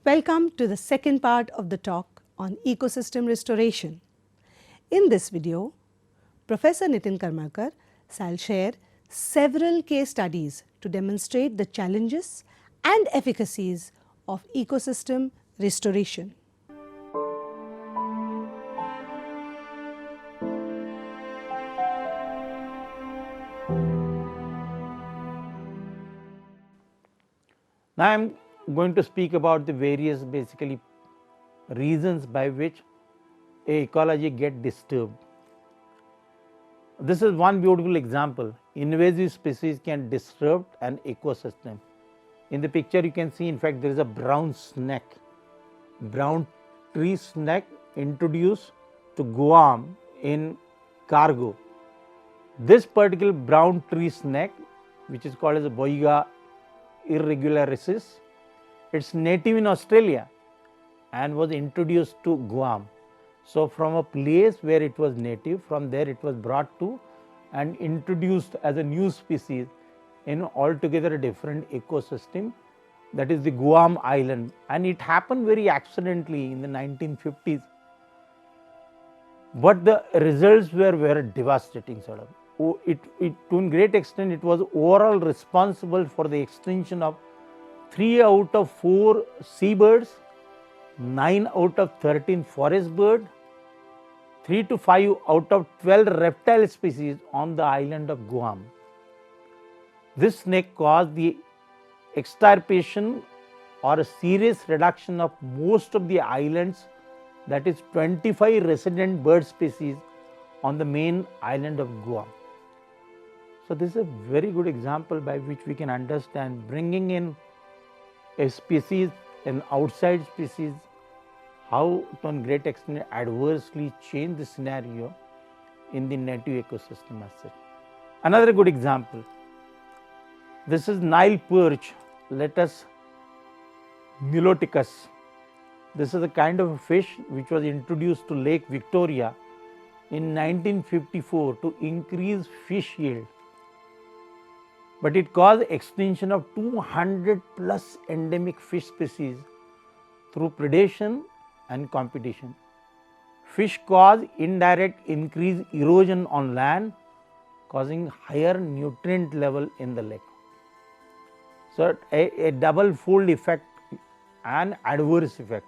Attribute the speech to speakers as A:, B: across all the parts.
A: Welcome to the second part of the talk on ecosystem restoration. In this video, Professor Nitin Karmakar shall share several case studies to demonstrate the challenges and efficacies of ecosystem restoration.
B: Now I am going to speak about the various reasons by which a ecology get disturbed. This is one beautiful example. Invasive species can disrupt an ecosystem. In the picture you can see, in fact, there is a brown snake, brown tree snake introduced to Guam in cargo. This particular brown tree snake, which is called as Boiga irregularicis, it's native in Australia and was introduced to Guam. So from a place where it was native, from there it was brought to and introduced as a new species in altogether a different ecosystem, that is the Guam island, and it happened very accidentally in the 1950s, but the results were very devastating sort of. To a great extent it was overall responsible for the extinction of 3 out of 4 seabirds, 9 out of 13 forest bird, 3 to 5 out of 12 reptile species on the island of Guam. This snake caused the extirpation or a serious reduction of most of the islands, that is 25 resident bird species on the main island of Guam. So this is a very good example by which we can understand bringing in a species, an outside species, how to a great extent adversely change the scenario in the native ecosystem as such. Another good example, this is Nile perch, Letus niloticus. This is a kind of a fish which was introduced to Lake Victoria in 1954 to increase fish yield, but it caused extinction of 200 plus endemic fish species through predation and competition. Fish cause indirect increased erosion on land, causing higher nutrient level in the lake. So a double fold effect and adverse effect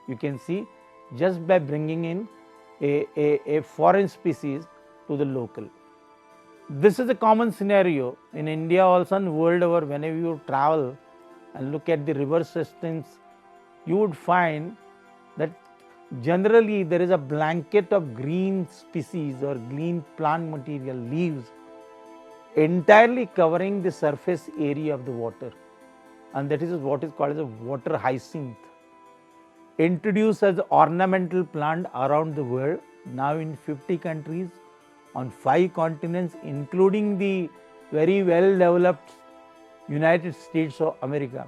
B: you can see just by bringing in a foreign species to the local. This is a common scenario in India also and world over. Whenever you travel and look at the river systems, you would find that generally there is a blanket of green species or green plant material, leaves, entirely covering the surface area of the water, and that is what is called as a water hyacinth, introduced as ornamental plant around the world, now in 50 countries on 5 continents, including the very well developed United States of America.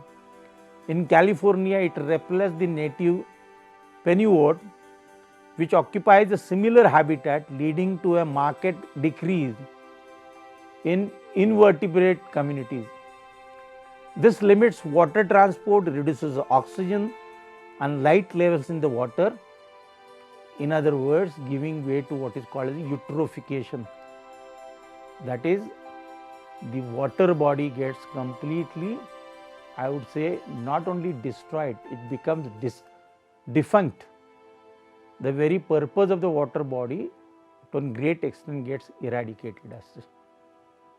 B: In California, it replaced the native pennywort, which occupies a similar habitat, leading to a marked decrease in invertebrate communities. This limits water transport, reduces oxygen and light levels in the water, in other words giving way to what is called as eutrophication. That is, the water body gets completely, I would say, not only destroyed, it becomes defunct. The very purpose of the water body to a great extent gets eradicated as such.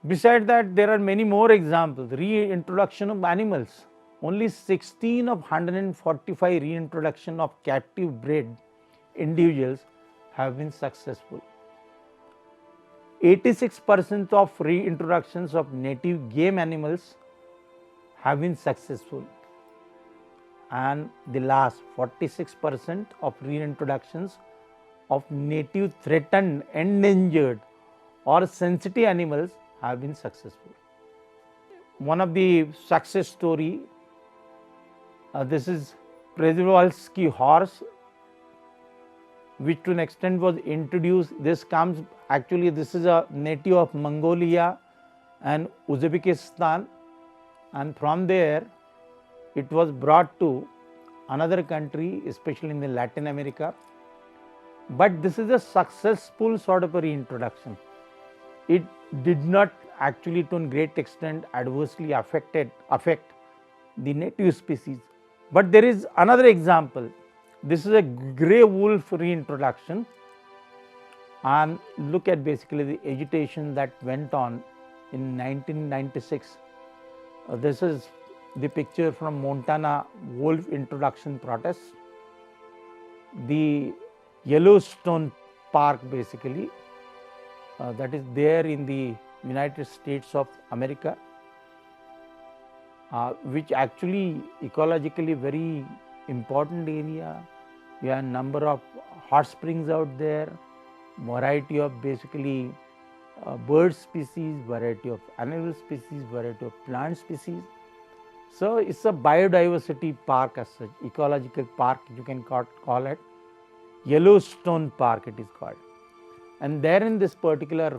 B: Besides that, there are many more examples. Reintroduction of animals. Only 16 of 145 reintroduction of captive bred individuals have been successful. 86% of reintroductions of native game animals have been successful, and the last 46% of reintroductions of native threatened, endangered or sensitive animals have been successful. One of the success story, this is Przewalski horse, which to an extent was introduced. This is a native of Mongolia and Uzbekistan, and from there it was brought to another country, especially in the Latin America. But this is a successful sort of a reintroduction. It did not actually to a great extent adversely affect the native species. But there is another example. This is a grey wolf reintroduction, and look at basically the agitation that went on in 1996. This is the picture from Montana wolf introduction protest. The Yellowstone Park basically that is there in the United States of America, which actually ecologically very important area. We have a number of hot springs out there, variety of basically bird species, variety of animal species, variety of plant species. So it's a biodiversity park as such, ecological park you can call it. Yellowstone Park it is called. And therein this particular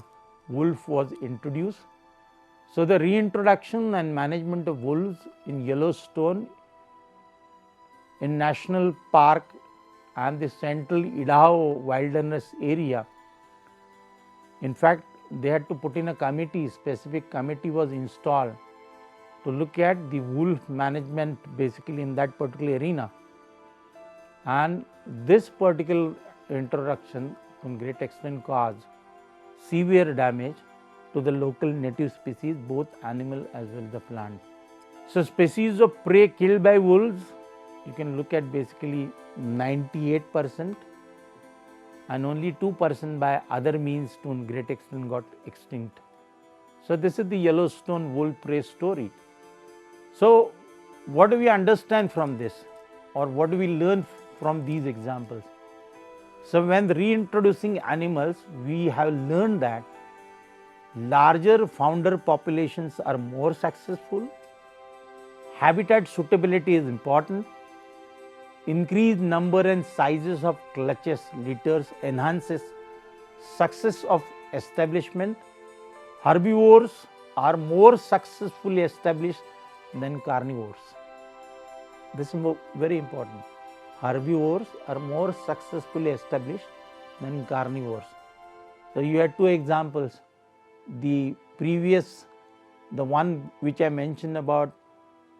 B: wolf was introduced. So the reintroduction and management of wolves in Yellowstone, in National Park and the Central Idaho Wilderness area, in fact they had to put in a committee, specific committee was installed to look at the wolf management basically in that particular arena. And this particular introduction to a great extent caused severe damage to the local native species, both animal as well as the plant. So species of prey killed by wolves, you can look at basically 98%, and only 2% by other means to a great extent got extinct. So this is the Yellowstone wolf prey story. So what do we understand from this, or what do we learn from these examples? So when reintroducing animals, we have learned that larger founder populations are more successful, habitat suitability is important, increased number and sizes of clutches, litters enhances success of establishment, herbivores are more successfully established than carnivores. This is very important. Herbivores are more successfully established than carnivores. So you had two examples. The one which I mentioned about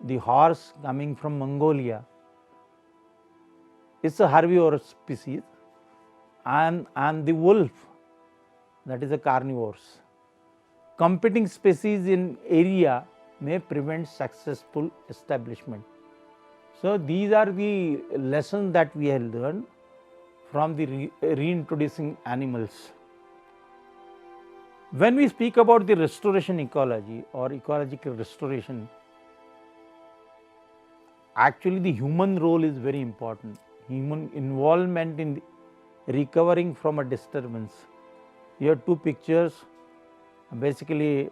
B: the horse coming from Mongolia, it's a herbivore species, and the wolf, that is a carnivores. Competing species in area may prevent successful establishment. So these are the lessons that we have learned from the reintroducing animals. When we speak about the restoration ecology or ecological restoration, actually the human role is very important. Human involvement in recovering from a disturbance. Here are two pictures. Basically,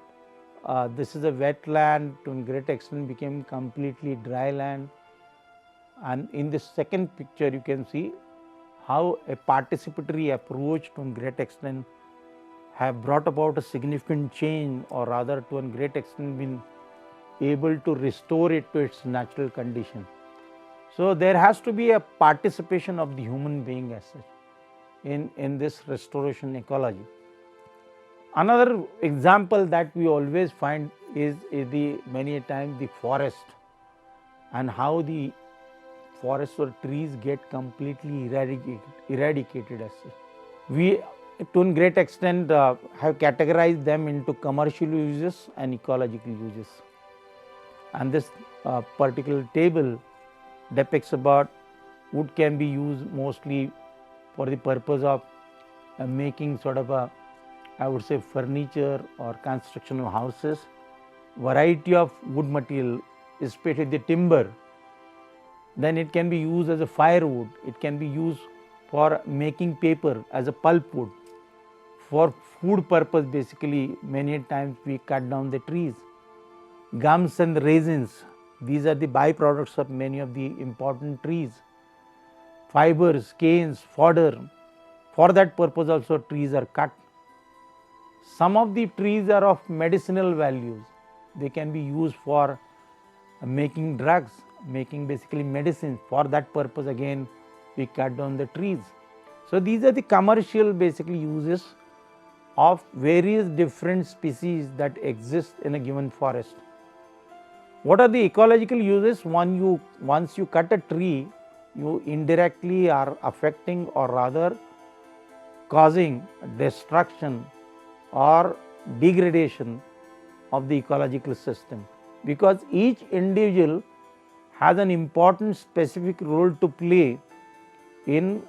B: this is a wetland, to a great extent became completely dry land. And in the second picture, you can see how a participatory approach to a great extent have brought about a significant change, or rather to a great extent been able to restore it to its natural condition. So there has to be a participation of the human being as such in this restoration ecology. Another example that we always find is the many a times the forest, and how the forests or trees get completely eradicated as such. We to a great extent have categorized them into commercial uses and ecological uses. And this particular table depicts about wood can be used mostly for the purpose of making sort of a, I would say, furniture or construction of houses. Variety of wood material, especially the timber, then it can be used as a firewood, it can be used for making paper as a pulpwood. For food purpose, basically many times we cut down the trees. Gums and resins, these are the byproducts of many of the important trees. Fibers, canes, fodder, for that purpose also trees are cut. Some of the trees are of medicinal values, they can be used for making drugs, making basically medicines. For that purpose again we cut down the trees. So these are the commercial basically uses of various different species that exist in a given forest. What are the ecological uses? Once you cut a tree, you indirectly are affecting or rather causing destruction or degradation of the ecological system, because each individual has an important specific role to play in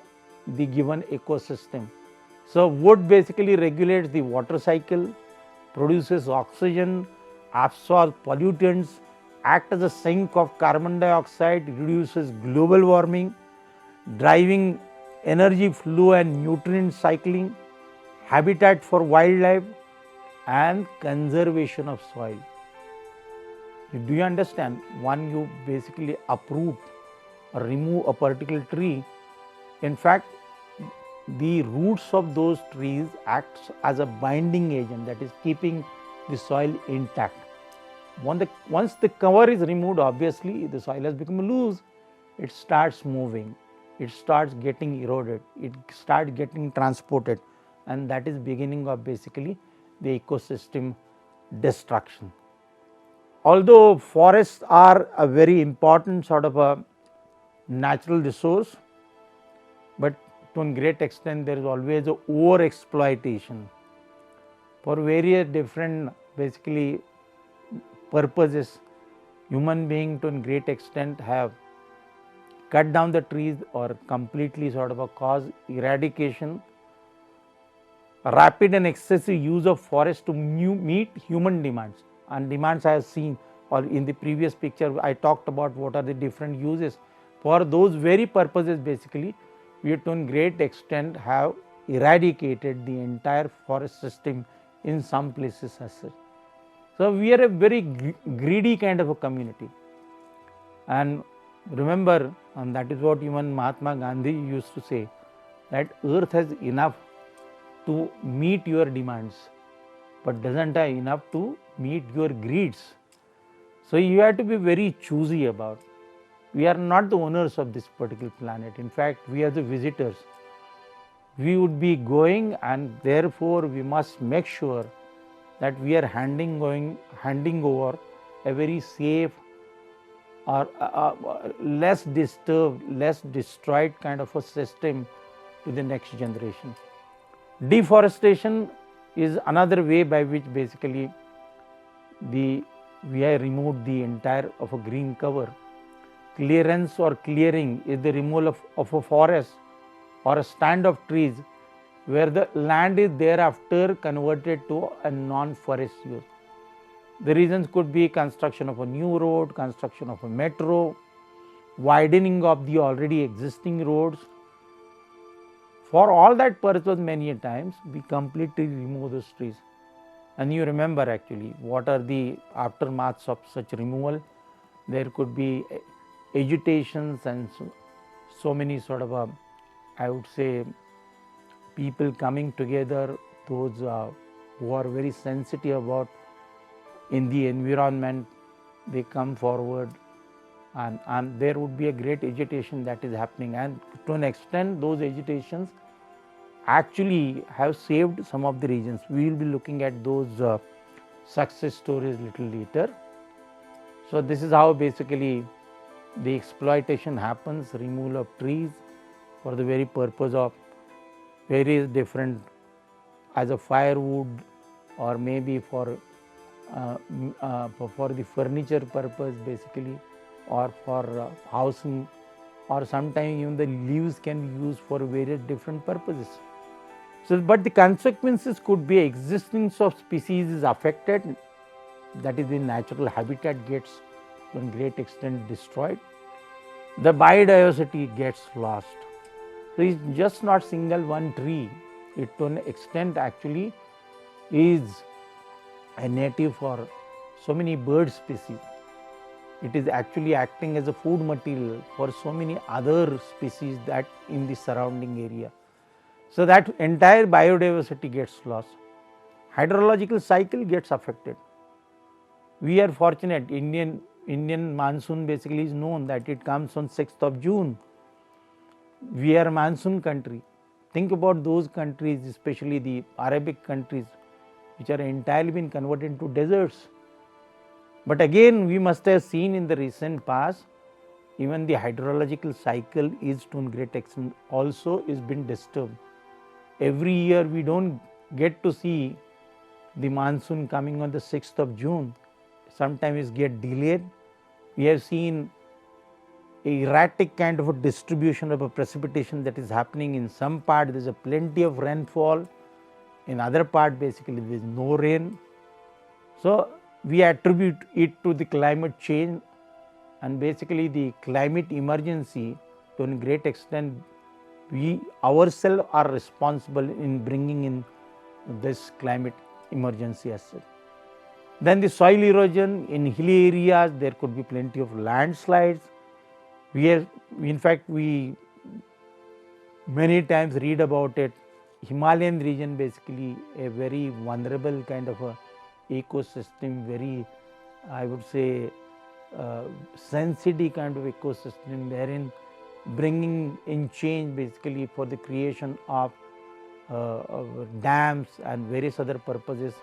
B: the given ecosystem. So wood basically regulates the water cycle, produces oxygen, absorbs pollutants, acts as a sink of carbon dioxide, reduces global warming, driving energy flow and nutrient cycling, habitat for wildlife, and conservation of soil. Do you understand? When you basically uproot or remove a particular tree, in fact the roots of those trees acts as a binding agent, that is keeping the soil intact. Once the cover is removed, obviously the soil has become loose, it starts moving, it starts getting eroded, it starts getting transported, and that is beginning of basically the ecosystem destruction. Although forests are a very important sort of a natural resource, but to a great extent there is always a over exploitation for various different basically purposes. Human beings to a great extent have cut down the trees or completely sort of a cause eradication, rapid and excessive use of forest to meet human demands. And demands I have seen, or in the previous picture I talked about what are the different uses. For those very purposes basically we to a great extent have eradicated the entire forest system in some places as such. So we are a very greedy kind of a community, and remember, and that is what even Mahatma Gandhi used to say, that earth has enough to meet your demands but doesn't have enough to meet your greeds. So you have to be very choosy about. We are not the owners of this particular planet. In fact, we are the visitors. We would be going, and therefore we must make sure that we are handing over a very safe or less disturbed, less destroyed kind of a system to the next generation. Deforestation is another way by which basically we have removed the entire of a green cover. Clearance or clearing is the removal of a forest or a stand of trees where the land is thereafter converted to a non-forest use. The reasons could be construction of a new road, construction of a metro, widening of the already existing roads. For all that purpose, many a times we completely remove those trees. And you remember actually what are the aftermaths of such removal. There could be agitations and so many sort of I would say people coming together, those who are very sensitive about in the environment, they come forward, and there would be a great agitation that is happening, and to an extent those agitations actually have saved some of the regions. We will be looking at those success stories little later. So this is how basically the exploitation happens, removal of trees for the very purpose of various different, as a firewood or maybe for the furniture purpose basically, or for housing, or sometimes even the leaves can be used for various different purposes. So, but the consequences could be existence of species is affected, that is the natural habitat gets to a great extent destroyed, the biodiversity gets lost. So it's just not single one tree, it to an extent actually is a native for so many bird species. It is actually acting as a food material for so many other species that in the surrounding area. So that entire biodiversity gets lost. Hydrological cycle gets affected. We are fortunate, Indian Indian monsoon basically is known that it comes on 6th of June. We are a monsoon country. Think about those countries, especially the Arabic countries, which are entirely been converted into deserts. But again, we must have seen in the recent past, even the hydrological cycle is to a great extent also is been disturbed. Every year we don't get to see the monsoon coming on the 6th of June. Sometimes it get delayed. We have seen a erratic kind of a distribution of a precipitation that is happening. In some part there is a plenty of rainfall, in other part basically there is no rain. So we attribute it to the climate change, and basically the climate emergency to a great extent we ourselves are responsible in bringing in this climate emergency as such. Then the soil erosion in hilly areas, there could be plenty of landslides. In fact, we many times read about it. Himalayan region basically a very vulnerable kind of a ecosystem, very I would say sensitive kind of ecosystem, wherein bringing in change basically for the creation of dams and various other purposes,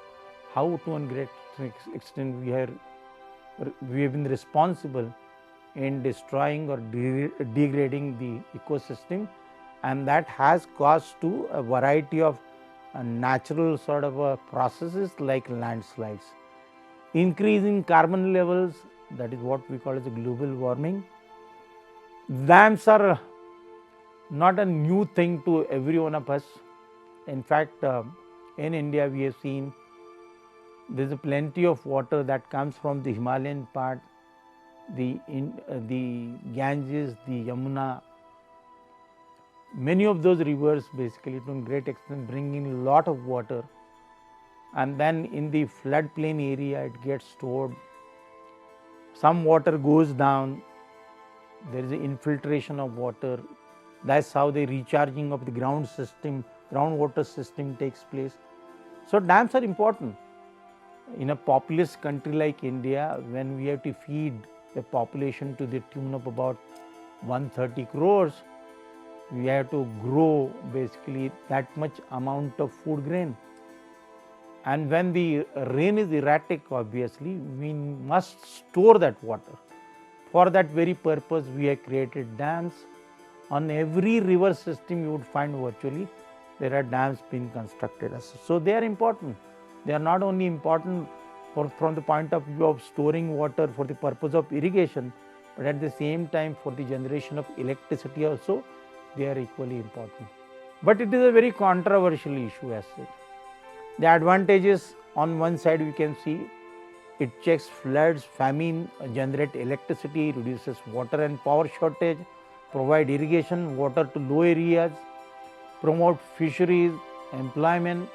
B: how to a great extent we have been responsible in destroying or degrading the ecosystem, and that has caused to a variety of natural sort of processes like landslides. Increase in carbon levels, that is what we call as a global warming. Dams are not a new thing to every one of us. In fact, in India we have seen there is plenty of water that comes from the Himalayan part, the Ganges, the Yamuna. Many of those rivers basically to a great extent bring in a lot of water, and then in the floodplain area it gets stored. Some water goes down, there is an infiltration of water. That's how the recharging of the groundwater system takes place. So dams are important. In a populous country like India, when we have to feed a population to the tune of about 130 crores, we have to grow basically that much amount of food grain. And when the rain is erratic, obviously, we must store that water. For that very purpose, we have created dams. On every river system, you would find virtually there are dams being constructed. So they are important. They are not only important from the point of view of storing water for the purpose of irrigation, but at the same time for the generation of electricity also, they are equally important. But it is a very controversial issue as such. The advantages on one side we can see, it checks floods, famine, generate electricity, reduces water and power shortage, provide irrigation water to low areas, promote fisheries, employment.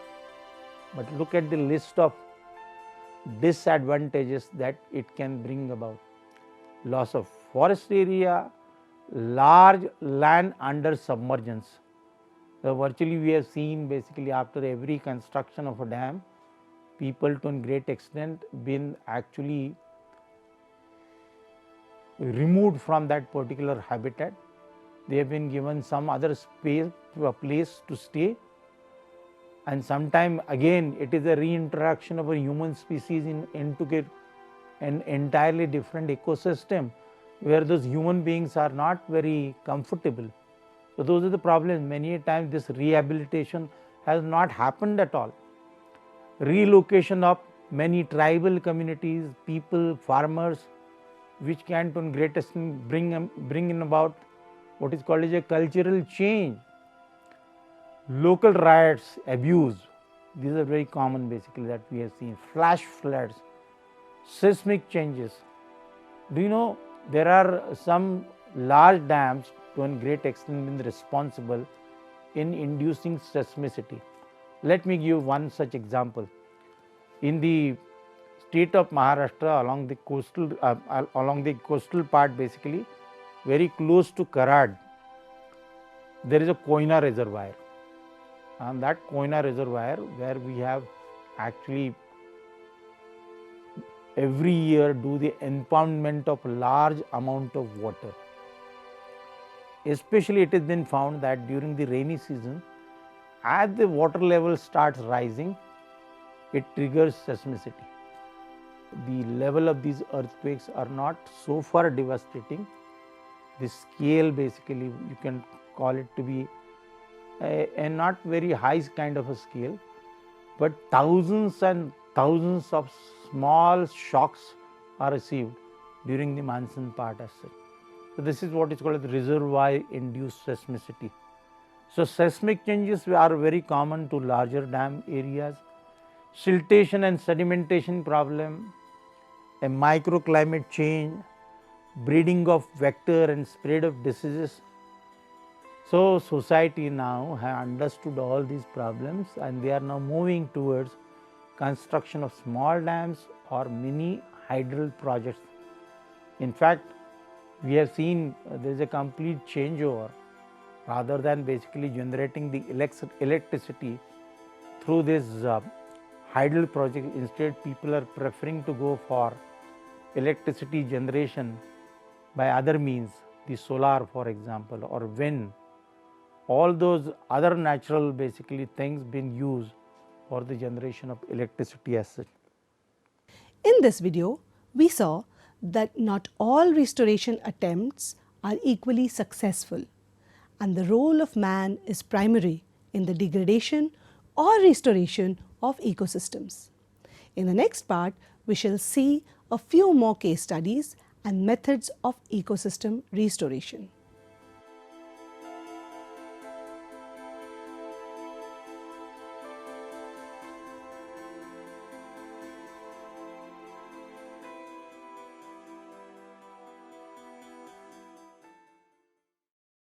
B: But look at the list of disadvantages that it can bring about. Loss of forest area, large land under submergence. So virtually we have seen basically after every construction of a dam, people to a great extent been actually removed from that particular habitat. They have been given some other space, a place to stay, and sometime again it is a reintroduction of a human species into an entirely different ecosystem where those human beings are not very comfortable. So those are the problems. Many times this rehabilitation has not happened at all. Relocation of many tribal communities, people, farmers, which can to a great extent bring in about what is called as a cultural change. Local riots, abuse, these are very common basically that we have seen. Flash floods, seismic changes. Do you know there are some large dams to a great extent been responsible in inducing seismicity. Let me give one such example. In the state of Maharashtra, along the coastal part basically, very close to Karad, there is a Koyna reservoir, and that Koyna reservoir where we have actually every year do the impoundment of large amount of water. Especially it has been found that during the rainy season, as the water level starts rising, it triggers seismicity. The level of these earthquakes are not so far devastating. The scale, basically you can call it to be a not very high kind of a scale, but thousands and thousands of small shocks are received during the monsoon part as such. So this is what is called as reservoir induced seismicity. So seismic changes are very common to larger dam areas. Siltation and sedimentation problem, a microclimate change, breeding of vector and spread of diseases. So society now has understood all these problems and they are now moving towards construction of small dams or mini hydel projects. In fact, we have seen there is a complete changeover. Rather than basically generating the electricity through this hydel project, instead people are preferring to go for electricity generation by other means, the solar for example, or wind, all those other natural basically things being used for the generation of electricity as such.
A: In this video, we saw that not all restoration attempts are equally successful, and the role of man is primary in the degradation or restoration of ecosystems. In the next part, we shall see a few more case studies and methods of ecosystem restoration.